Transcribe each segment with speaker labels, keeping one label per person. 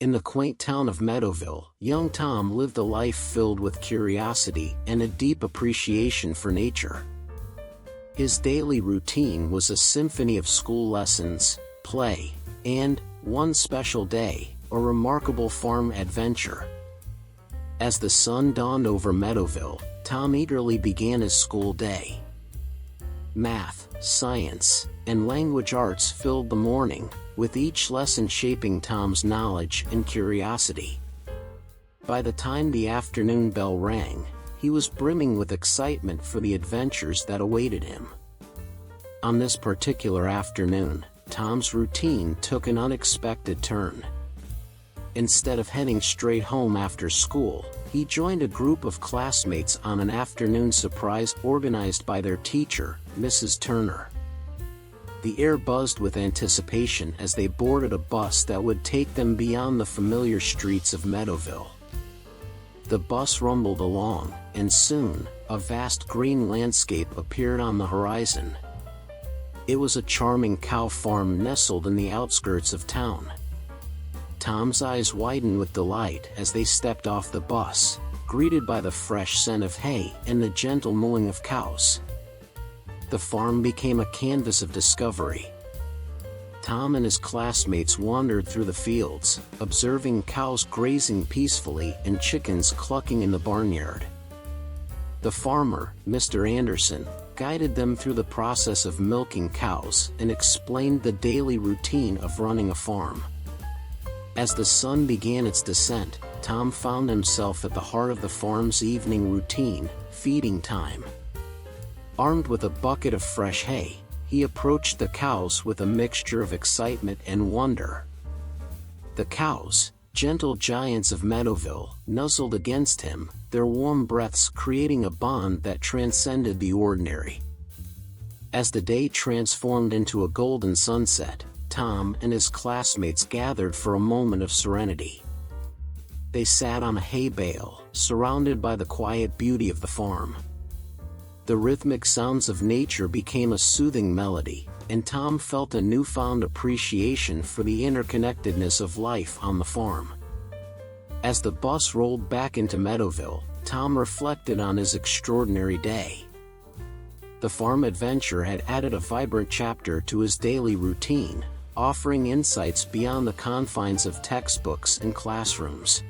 Speaker 1: In the quaint town of Meadowville, young Tom lived a life filled with curiosity and a deep appreciation for nature. His daily routine was a symphony of school lessons, play, and, one special day, a remarkable farm adventure. As the sun dawned over Meadowville, Tom eagerly began his school day. Math, science, and language arts filled the morning, with each lesson shaping Tom's knowledge and curiosity. By the time the afternoon bell rang, he was brimming with excitement for the adventures that awaited him. On this particular afternoon, Tom's routine took an unexpected turn. Instead of heading straight home after school, he joined a group of classmates on an afternoon surprise organized by their teacher, Mrs. Turner. The air buzzed with anticipation as they boarded a bus that would take them beyond the familiar streets of Meadowville. The bus rumbled along, and soon, a vast green landscape appeared on the horizon. It was a charming cow farm nestled in the outskirts of town. Tom's eyes widened with delight as they stepped off the bus, greeted by the fresh scent of hay and the gentle mooing of cows. The farm became a canvas of discovery. Tom and his classmates wandered through the fields, observing cows grazing peacefully and chickens clucking in the barnyard. The farmer, Mr. Anderson, guided them through the process of milking cows and explained the daily routine of running a farm. As the sun began its descent, Tom found himself at the heart of the farm's evening routine, feeding time. Armed with a bucket of fresh hay, he approached the cows with a mixture of excitement and wonder. The cows, gentle giants of Meadowville, nuzzled against him, their warm breaths creating a bond that transcended the ordinary. As the day transformed into a golden sunset, Tom and his classmates gathered for a moment of serenity. They sat on a hay bale, surrounded by the quiet beauty of the farm. The rhythmic sounds of nature became a soothing melody, and Tom felt a newfound appreciation for the interconnectedness of life on the farm. As the bus rolled back into Meadowville, Tom reflected on his extraordinary day. The farm adventure had added a vibrant chapter to his daily routine, offering insights beyond the confines of textbooks and classrooms.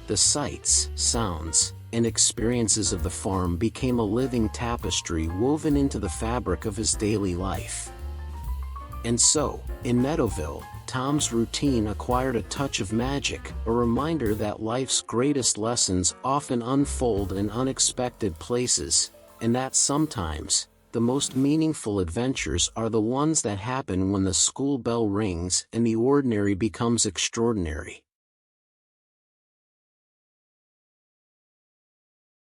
Speaker 1: The sights, sounds, and experiences of the farm became a living tapestry woven into the fabric of his daily life. And so, in Meadowville, Tom's routine acquired a touch of magic, a reminder that life's greatest lessons often unfold in unexpected places, and that sometimes, the most meaningful adventures are the ones that happen when the school bell rings and the ordinary becomes extraordinary.